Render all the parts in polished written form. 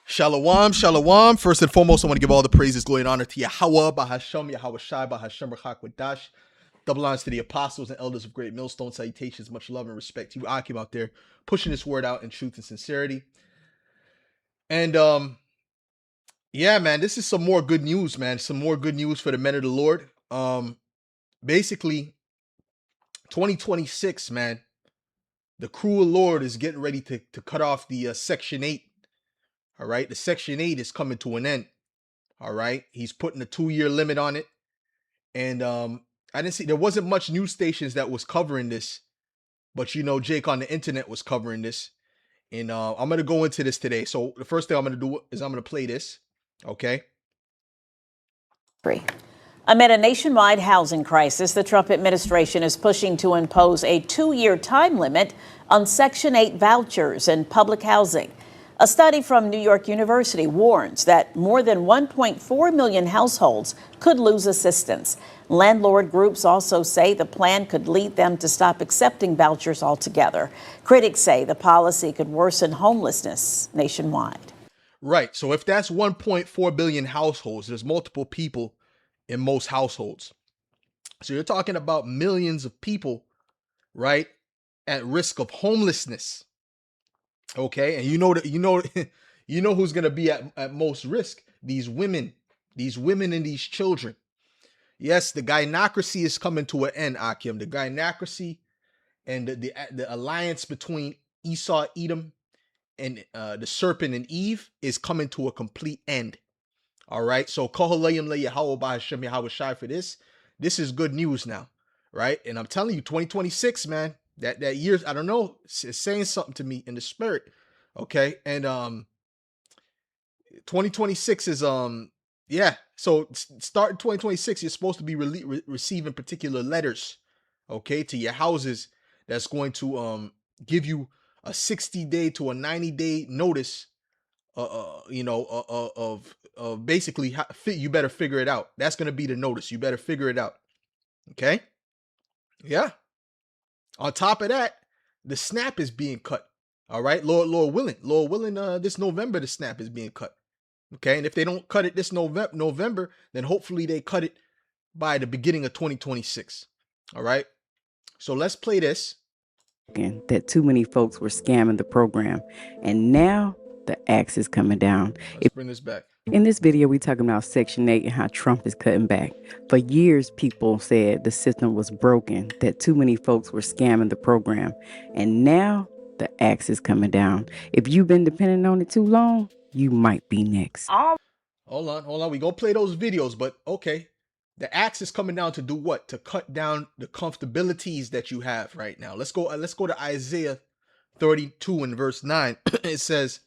Shalom, shalom. First and foremost, I want to give all the praises, glory, and honor to Yahweh, Bahasham, Yahweh Shai, Bahasham, Rachak, double honors to the apostles and elders of Great Millstone. Salutations, much love and respect to you, Akim, out there, pushing this word out in truth and sincerity. And yeah, man, this is some more good news, man. Some more good news for the men of the Lord. Basically, 2026, man, the cruel Lord is getting ready to cut off the Section 8. All right, the Section 8 is coming to an end. All right, he's putting a 2-year limit on it. And I didn't see, there wasn't much news stations that was covering this, but you know, Jake on the internet was covering this. And I'm gonna go into this today. So the first thing I'm gonna do is I'm gonna play this. Okay. Amid a nationwide housing crisis, the Trump administration is pushing to impose a 2-year time limit on Section 8 vouchers in public housing. A study from New York University warns that more than 1.4 million households could lose assistance. Landlord groups also say the plan could lead them to stop accepting vouchers altogether. Critics say the policy could worsen homelessness nationwide. Right. So if that's 1.4 billion households, there's multiple people in most households. So you're talking about millions of people, right, at risk of homelessness. Okay, and you know who's gonna be at most risk? These women and these children. Yes, the gynocracy is coming to an end, Akim. The gynocracy and the alliance between Esau, Edom, and the serpent and Eve is coming to a complete end. All right, so Kohalayim le Yahweh Bahashem Yahweh Shai for this. This is good news now, right? And I'm telling you, 2026, man, that year, I don't know, it's saying something to me in the spirit. Okay, and 2026 is yeah. So starting 2026, you're supposed to be receiving particular letters, okay, to your houses that's going to give you a 60-day to a 90-day notice, of basically how, you better figure it out. That's going to be the notice. You better figure it out. Okay. Yeah. On top of that, the snap is being cut. All right. Lord willing, this November, the snap is being cut. Okay. And if they don't cut it this November, then hopefully they cut it by the beginning of 2026. All right. So let's play this. That too many folks were scamming the program, and now the axe is coming down. Let's bring this back. In this video, we talking about Section 8 and how Trump is cutting back. For years, people said the system was broken, that too many folks were scamming the program, and now the axe is coming down. If you've been depending on it too long, you might be next. Hold on. We gonna play those videos, but okay. The axe is coming down to do what? To cut down the comfortabilities that you have right now. Let's go to Isaiah 32 and verse 9. It says,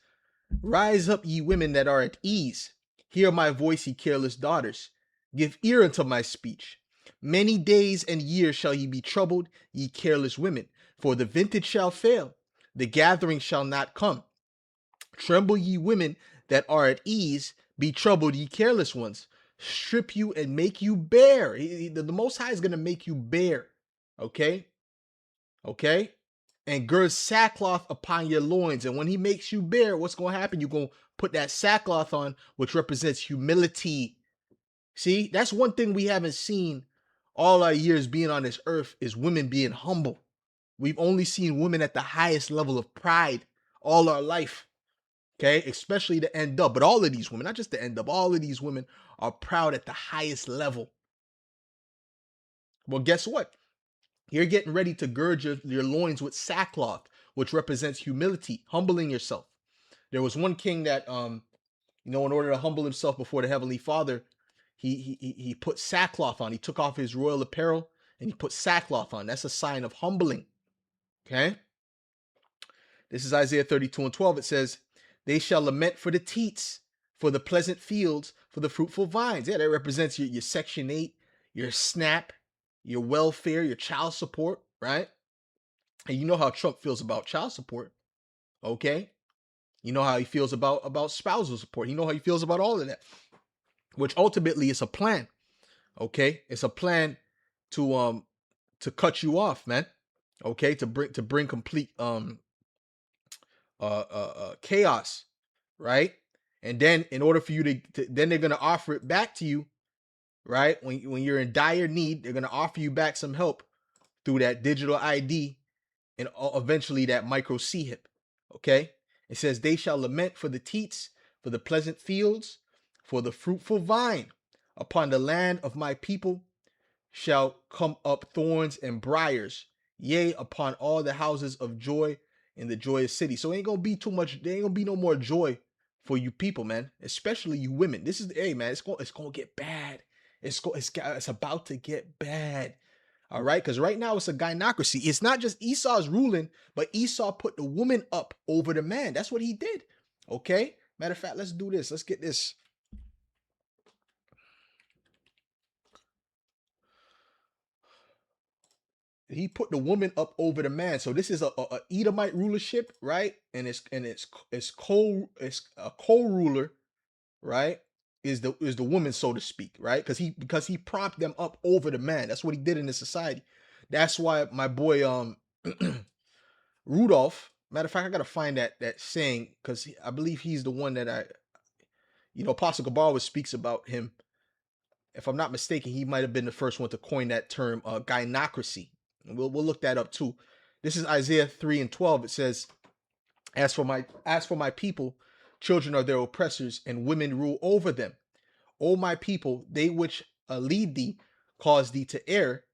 "Rise up, ye women that are at ease. Hear my voice, ye careless daughters. Give ear unto my speech. Many days and years shall ye be troubled, ye careless women. For the vintage shall fail, the gathering shall not come. Tremble, ye women that are at ease. Be troubled, ye careless ones. Strip you and make you bare." The Most High is going to make you bare. Okay? Okay? And gird sackcloth upon your loins. And when he makes you bare, what's going to happen? You're going to put that sackcloth on, which represents humility. See, that's one thing we haven't seen all our years being on this earth is women being humble. We've only seen women at the highest level of pride all our life. Okay, especially the end up, but all of these women, not just the end up, all of these women are proud at the highest level. Well, guess what? You're getting ready to gird your loins with sackcloth, which represents humility, humbling yourself. There was one king that, in order to humble himself before the Heavenly Father, he put sackcloth on. He took off his royal apparel and he put sackcloth on. That's a sign of humbling. Okay. This is Isaiah 32 and 12. It says, "They shall lament for the teats, for the pleasant fields, for the fruitful vines." Yeah, that represents your Section 8, your SNAP, your welfare, your child support, right? And you know how Trump feels about child support, okay? You know how he feels about spousal support. You know how he feels about all of that, which ultimately is a plan, okay? It's a plan to cut you off, man, okay? To bring complete chaos, right? And then in order for you then they're gonna offer it back to you, right? When you're in dire need, they're gonna offer you back some help through that digital ID and eventually that micro C hip. Okay? It says, they shall lament for the teats, for the pleasant fields, for the fruitful vine. Upon the land of my people shall come up thorns and briars, yea, upon all the houses of joy in the joyous city. So it ain't gonna be too much, there ain't gonna be no more joy for you people, man, especially you women. This is, hey man, it's gonna get bad. It's about to get bad. All right, because right now it's a gynocracy. It's not just Esau's ruling, but Esau put the woman up over the man. That's what he did. Okay. Matter of fact, let's do this. Let's get this. He put the woman up over the man. So this is a Edomite rulership, right? And it's a co-ruler, right? Is the woman, so to speak, right? Because he propped them up over the man. That's what he did in this society. That's why my boy Rudolph. Matter of fact, I gotta find that saying because I believe he's the one that Apostle Gabar speaks about him. If I'm not mistaken, he might have been the first one to coin that term, gynocracy. And we'll look that up too. This is Isaiah 3:12. It says, As for my people, children are their oppressors, and women rule over them. O my people, they which lead thee, cause thee to err,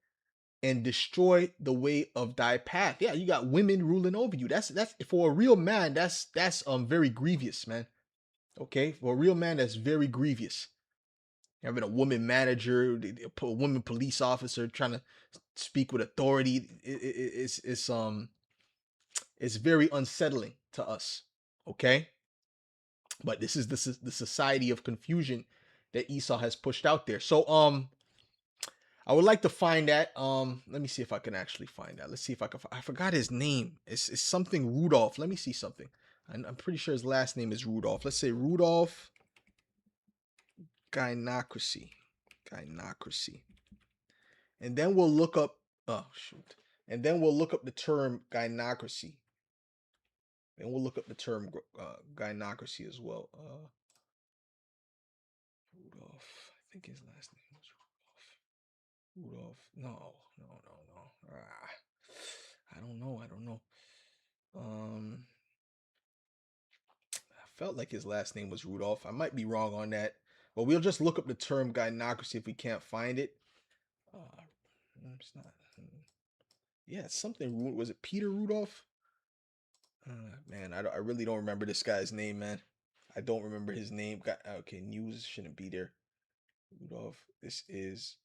and destroy the way of thy path. Yeah, you got women ruling over you. That's for a real man. That's very grievous, man. Okay, for a real man, that's very grievous. Having a woman manager, a woman police officer trying to speak with authority, it's very unsettling to us. Okay, but this is the society of confusion that Esau has pushed out there. So I would like to find that. Let me see if I can actually find that. Let's see if I can. I forgot his name. It's something Rudolph. Let me see something. I'm pretty sure his last name is Rudolph. Let's say Rudolph Gynocracy. And then we'll look up. Oh shoot. And then we'll look up the term gynocracy. And we'll look up the term gynocracy as well. Rudolph. I think his last name was Rudolph. No. I don't know. I felt like his last name was Rudolph. I might be wrong on that, but we'll just look up the term gynocracy if we can't find it. It's not. Yeah, it's something. Was it Peter Rudolph? Man, I really don't remember this guy's name, man. I don't remember his name. Okay, news shouldn't be there. Rudolph. This is.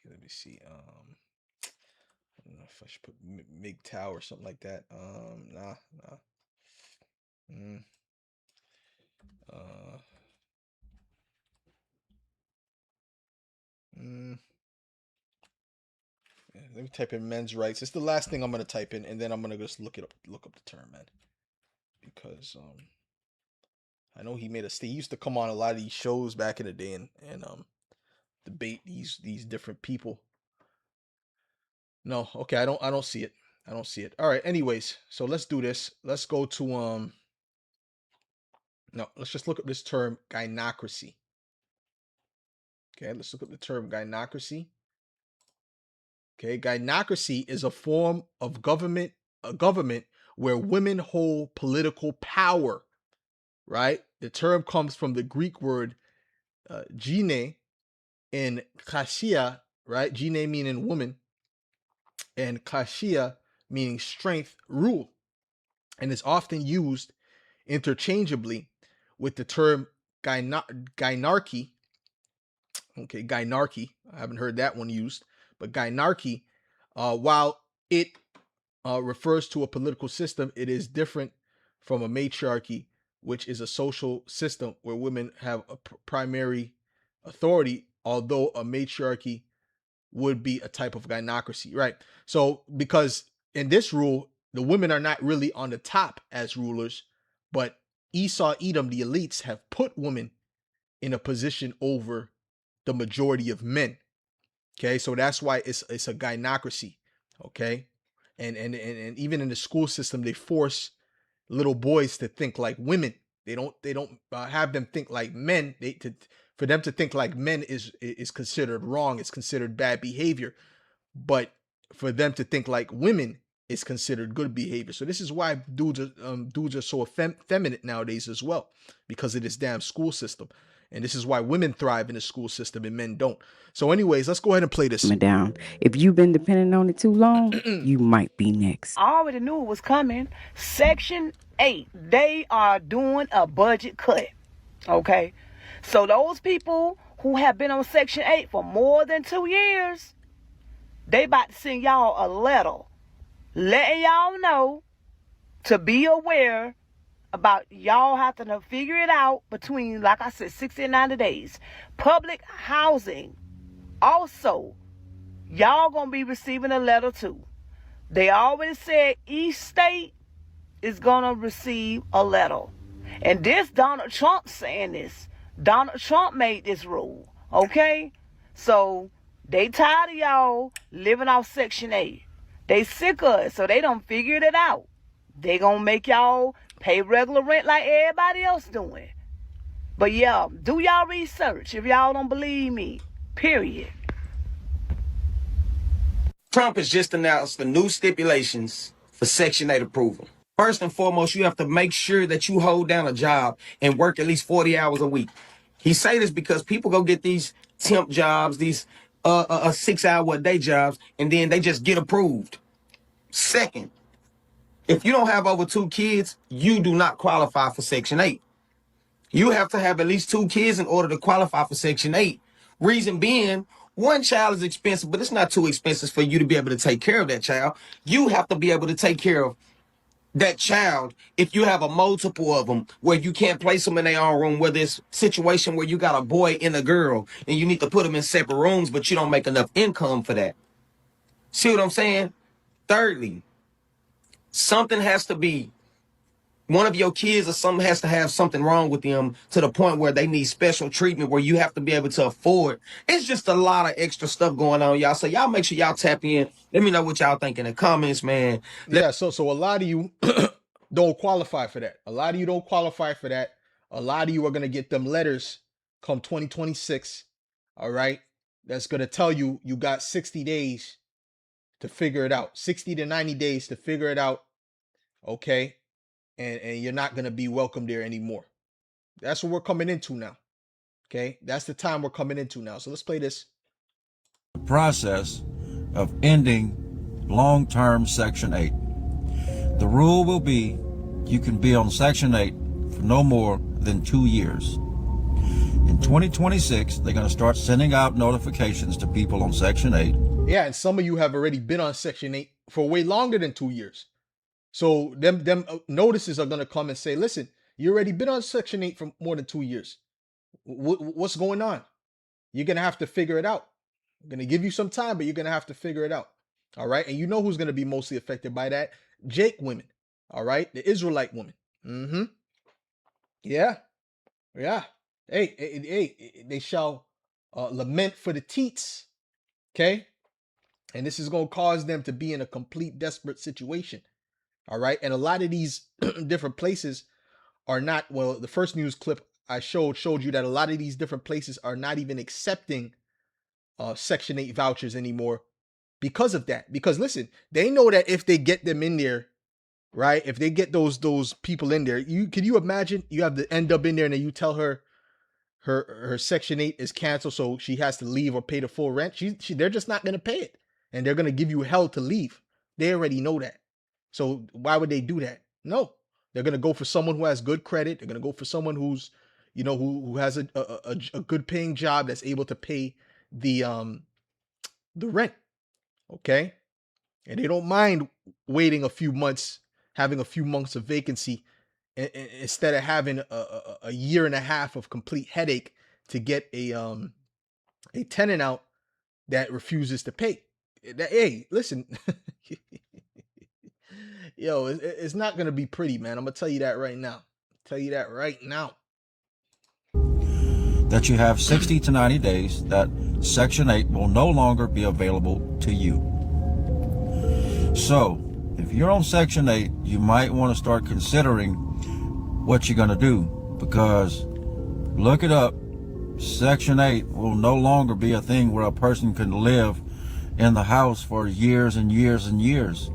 Let me see. I don't know if I should put MGTOW or something like that. Nah. Yeah, let me type in men's rights. It's the last thing I'm gonna type in, and then I'm gonna just look up the term, man. Because I know he made he used to come on a lot of these shows back in the day and debate these different people. No, okay, I don't see it. All right, anyways, so let's do this. Let's go to no, let's just look up this term gynocracy. Okay, let's look up the term gynocracy. Okay, gynocracy is a form of government where women hold political power, right? The term comes from the Greek word gyne and krasia, right? Gyne meaning woman and krasia meaning strength, rule. And is often used interchangeably with the term gynarchy. Okay, gynarchy. I haven't heard that one used, but gynarchy, while it refers to a political system, it is different from a matriarchy, which is a social system where women have a primary authority, although a matriarchy would be a type of gynocracy, right? So, because in this rule, the women are not really on the top as rulers, but Esau, Edom, the elites have put women in a position over the majority of men. Okay, so that's why it's a gynocracy. Okay, and even in the school system, they force little boys to think like women. They don't have them think like men. For them to think like men is considered wrong. It's considered bad behavior. But for them to think like women is considered good behavior. So this is why dudes are so effeminate nowadays as well, because of this damn school system. And this is why women thrive in the school system and men don't. So, anyways, let's go ahead and play this. Down. If you've been depending on it too long, you might be next. I already knew it was coming. Section 8, they are doing a budget cut. Okay? So those people who have been on Section 8 for more than 2 years, they about to send y'all a letter letting y'all know to be aware about y'all having to figure it out between, like I said, 60 and 90 days. Public housing, also, y'all gonna be receiving a letter too. They already said each state is gonna receive a letter. And this Donald Trump saying this. Donald Trump made this rule. Okay? So they tired of y'all living off Section 8. They sick of it, so they done figured it out. They gonna make y'all pay regular rent like everybody else doing. But yeah, do y'all research if y'all don't believe me. Period. Trump has just announced the new stipulations for Section 8 approval. First and foremost, you have to make sure that you hold down a job and work at least 40 hours a week. He say this because people go get these temp jobs, these 6-hour a day jobs, and then they just get approved. Second, if you don't have over 2 kids, you do not qualify for Section 8. You have to have at least 2 kids in order to qualify for Section 8. Reason being, one child is expensive, but it's not too expensive for you to be able to take care of that child. You have to be able to take care of that child if you have a multiple of them where you can't place them in their own room, where there's a situation where you got a boy and a girl and you need to put them in separate rooms, but you don't make enough income for that. See what I'm saying? Thirdly, something has to be, one of your kids or something has to have something wrong with them to the point where they need special treatment, where you have to be able to afford. It's just a lot of extra stuff going on, y'all. So y'all make sure y'all tap in. Let me know what y'all think in the comments, man. Yeah, so a lot of you don't qualify for that. A lot of you don't qualify for that. A lot of you are gonna get them letters come 2026. All right. That's gonna tell you you got 60 days to figure it out. 60 to 90 days to figure it out. Okay. And you're not gonna be welcome there anymore. That's what we're coming into now. Okay. That's the time we're coming into now. So let's play this. The process of ending long-term Section 8. The rule will be you can be on Section 8 for no more than 2 years. In 2026, they're going to start sending out notifications to people on Section 8. Yeah, and some of you have already been on Section 8 for way longer than 2 years. So them notices are going to come and say, listen, you already been on Section 8 for more than 2 years. What's going on? You're going to have to figure it out. I'm going to give you some time, but you're going to have to figure it out. All right. And you know who's going to be mostly affected by that? Jake women. All right. The Israelite women. Mm-hmm. Yeah. Yeah. Hey, they shall lament for the teats. Okay. And this is going to cause them to be in a complete desperate situation. All right. And a lot of these different places are not, well, the first news clip I showed you that a lot of these different places are not even accepting Section 8 vouchers anymore because of that. Because listen, they know that if they get them in there, right? If they get those people in there, can you imagine you have to end up in there and then you tell her Section 8 is canceled, so she has to leave or pay the full rent. They're just not going to pay it, and they're going to give you hell to leave. They already know that. So why would they do that? No, they're going to go for someone who has good credit. They're going to go for someone who's, who has a good paying job that's able to pay the rent. Okay. And they don't mind waiting a few months, having a few months of vacancy instead of having a year and a half of complete headache to get a tenant out that refuses to pay. Hey, listen, yo, it's not going to be pretty, man. I'm going to tell you that right now. That you have 60 to 90 days that Section 8 will no longer be available to you. So, if you're on Section 8, you might want to start considering what you're going to do, because look it up. Section 8 will no longer be a thing where a person can live in the house for years and years and years.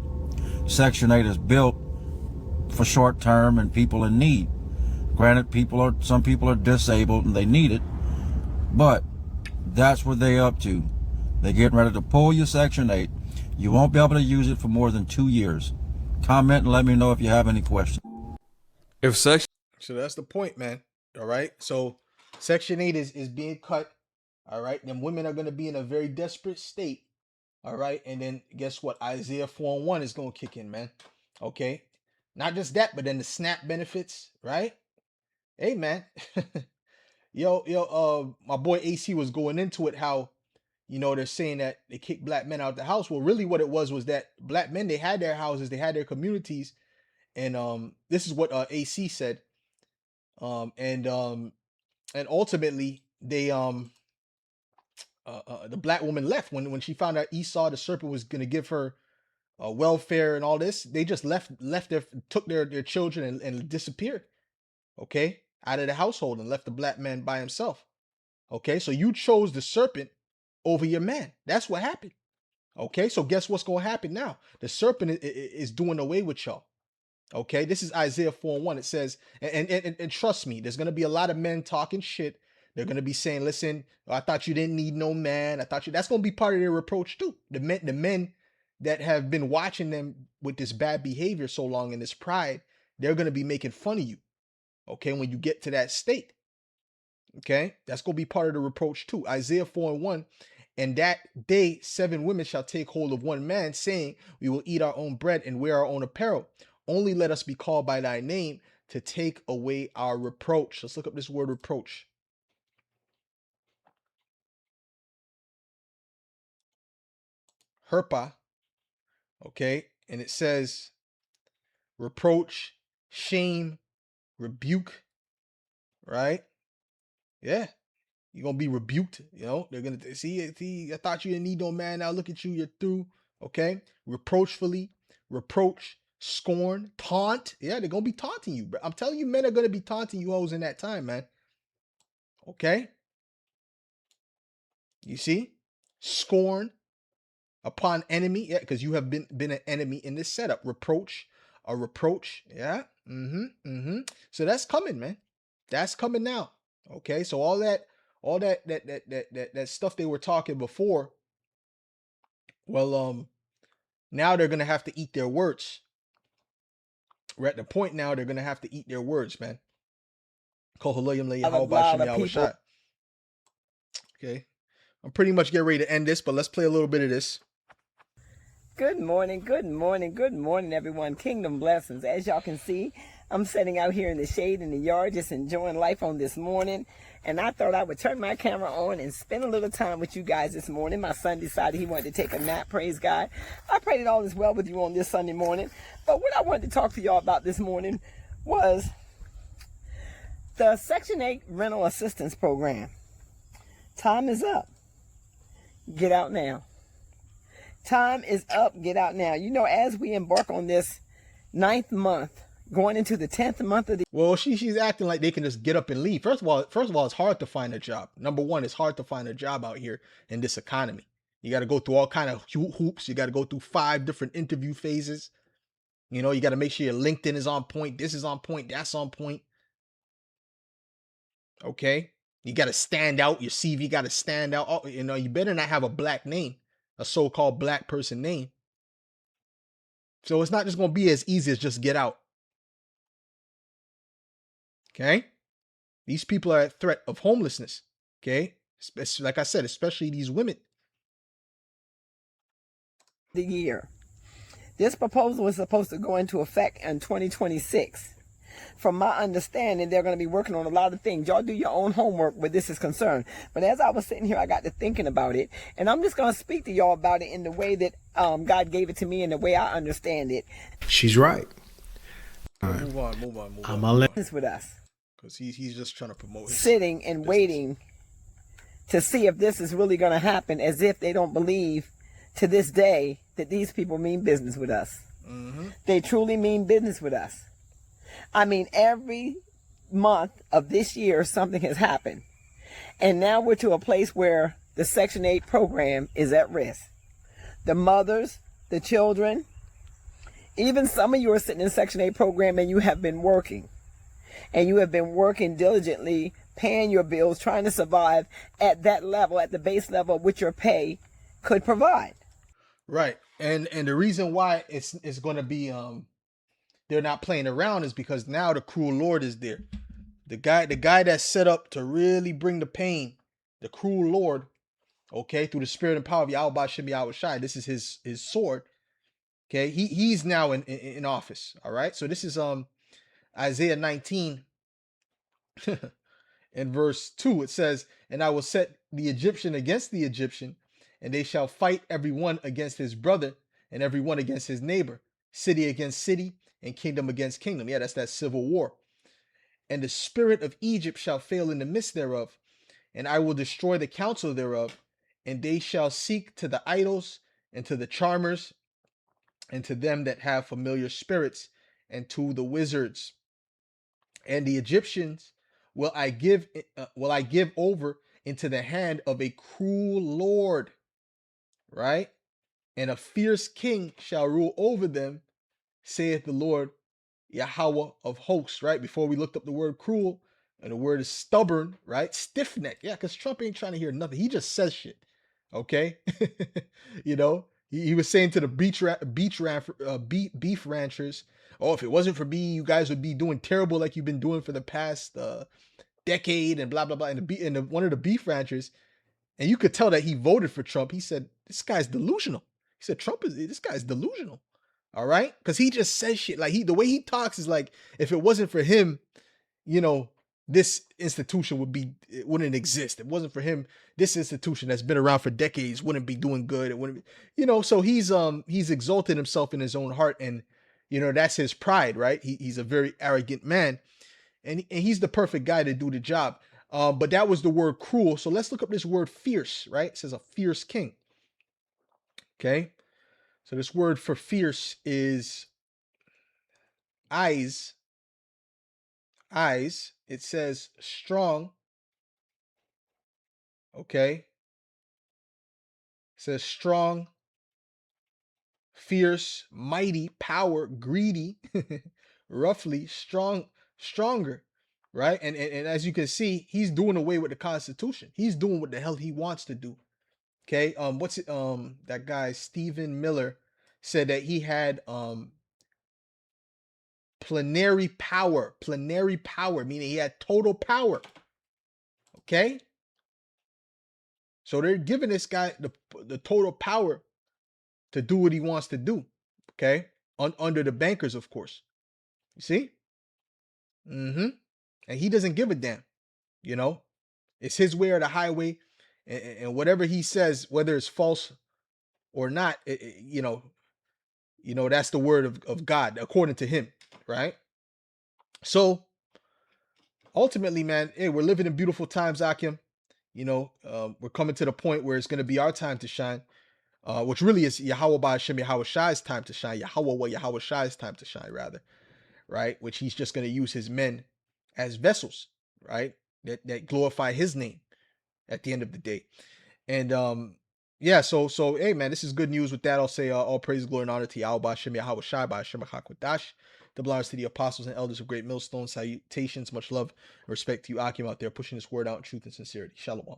Section 8 is built for short term and people in need. Granted, some people are disabled and they need it, but that's what they're up to. They're getting ready to pull your Section 8. You won't be able to use it for more than 2 years. Comment and let me know if you have any questions. So that's the point, man. All right. So Section 8 is being cut. All right. Then women are going to be in a very desperate state. All right. And then guess what? Isaiah 4:1 is going to kick in, man. Okay. Not just that, but then the SNAP benefits, right? Hey, man. My boy AC was going into it how, they're saying that they kick black men out of the house. Well, really what it was that black men, they had their houses, they had their communities. And this is what AC said. And ultimately they the black woman left when she found out Esau the serpent was gonna give her welfare and all this. They just took their children and disappeared. Okay, out of the household and left the black man by himself. Okay, so you chose the serpent over your man. That's what happened. Okay, so guess what's gonna happen now? The serpent is doing away with y'all. Okay, this is Isaiah 4:1. It says, and trust me, there's gonna be a lot of men talking shit. They're gonna be saying, "Listen, I thought you didn't need no man. I thought you." That's gonna be part of their reproach too. The men that have been watching them with this bad behavior so long and this pride, they're gonna be making fun of you. Okay, when you get to that state. Okay, that's gonna be part of the reproach too. Isaiah 4:1. And that day 7 women shall take hold of one man, saying, "We will eat our own bread and wear our own apparel. Only let us be called by thy name to take away our reproach." Let's look up this word reproach. Herpa. Okay. And it says reproach, shame, rebuke. Right? Yeah. You're going to be rebuked. They're going to see, I thought you didn't need no man. Now look at you. You're through. Okay. Reproachfully, reproach, scorn, taunt. Yeah, they're going to be taunting you. I'm telling you, men are going to be taunting you hoes in that time, man. Okay. You see? Scorn upon enemy. Yeah, because you have been an enemy in this setup. Reproach, a reproach. Yeah. So that's coming, man. That's coming now. Okay. So all that stuff they were talking before. Well, now they're gonna have to eat their words. We're at the point now they're gonna have to eat their words, man. Okay. I'm pretty much getting ready to end this, but let's play a little bit of this. Good morning, everyone. Kingdom blessings. As y'all can see, I'm sitting out here in the shade in the yard, just enjoying life on this morning. And I thought I would turn my camera on and spend a little time with you guys this morning. My son decided he wanted to take a nap, praise God. I pray that all is well with you on this Sunday morning. But what I wanted to talk to y'all about this morning was the Section 8 Rental Assistance Program. Time is up. Get out now. Time is up. Get out now. As we embark on this 9th month, going into the 10th month of the... Well, she's acting like they can just get up and leave. First of all, it's hard to find a job. Number one, it's hard to find a job out here in this economy. You got to go through all kind of hoops. You got to go through 5 different interview phases. You got to make sure your LinkedIn is on point. This is on point. That's on point. Okay. You got to stand out. Your CV got to stand out. Oh, you better not have a black name, a so-called black person name. So it's not just going to be as easy as just get out. Okay. These people are at threat of homelessness. Okay. Like I said, especially these women. The year. This proposal was supposed to go into effect in 2026. From my understanding, they're going to be working on a lot of things. Y'all do your own homework where this is concerned. But as I was sitting here, I got to thinking about it. And I'm just going to speak to y'all about it in the way that God gave it to me and the way I understand it. She's right. All right. Move on. I'm going to let this with us. Because he's just trying to promote his sitting and business. Waiting to see if this is really going to happen, as if they don't believe to this day that these people mean business with us. Mm-hmm. They truly mean business with us. I mean, every month of this year, something has happened. And now we're to a place where the Section 8 program is at risk. The mothers, the children, even some of you are sitting in Section 8 program and you have been working. And you have been working diligently, paying your bills, trying to survive at that level, at the base level, which your pay could provide. Right. And the reason why it's going to be they're not playing around is because now the cruel Lord is there. The guy that's set up to really bring the pain, the cruel Lord, okay, through the spirit and power of Yahweh Shem Yahweh Shai. This is his sword. Okay, he's now in office. All right. So this is Isaiah 19 in verse 2. It says, "And I will set the Egyptian against the Egyptian, and they shall fight every one against his brother, and every one against his neighbor, city against city, and kingdom against kingdom." Yeah, that's that civil war. "And the spirit of Egypt shall fail in the midst thereof, and I will destroy the counsel thereof, and they shall seek to the idols, and to the charmers, and to them that have familiar spirits, and to the wizards. And the Egyptians will I give over into the hand of a cruel Lord," right? "And a fierce king shall rule over them, saith the Lord Yahweh of hosts," right? Before we looked up the word cruel, and the word is stubborn, right? Stiff neck. Yeah, because Trump ain't trying to hear nothing. He just says shit. Okay. He was saying to the beef ranchers, "Oh, if it wasn't for me, you guys would be doing terrible like you've been doing for the past decade," and blah blah blah. And one of the beef ranchers, and you could tell that he voted for Trump. He said, "This guy's delusional." He said, "This guy's delusional." All right, because he just says shit like the way he talks is like, if it wasn't for him, you know, this institution wouldn't exist. It wasn't for him, this institution that's been around for decades wouldn't be doing good. It wouldn't be, so he's exalted himself in his own heart, and that's his pride, right? He's a very arrogant man, and he's the perfect guy to do the job. But that was the word cruel. So let's look up this word fierce, right? It says a fierce king. Okay. So this word for fierce is eyes. It says strong. Okay. It says strong, fierce, mighty, power, greedy, roughly, stronger, right? And as you can see, he's doing away with the Constitution. He's doing what the hell he wants to do. Okay. What's it? That guy Stephen Miller said that he had plenary power, meaning he had total power. Okay. So they're giving this guy the total power to do what he wants to do. Okay. Under the bankers, of course. You see? Mm-hmm. And he doesn't give a damn. It's his way or the highway. And whatever he says, whether it's false or not, that's the word of God, according to him. Right? So ultimately, man, hey, we're living in beautiful times, Akim. We're coming to the point where it's going to be our time to shine, which really is Yahweh Ba'ashem Yahweh Shai's time to shine. Yahweh Shai's time to shine, rather, right? Which he's just going to use his men as vessels, right? That glorify his name at the end of the day. And yeah, so hey, man, this is good news. With that, I'll say all praise, glory, and honor to Yahweh Ba'ashem Yahweh Shai Ba'ashem HaKodash. The belongs to the apostles and elders of Great Millstone. Salutations, much love and respect to you, Akim, out there pushing this word out in truth and sincerity. Shalom.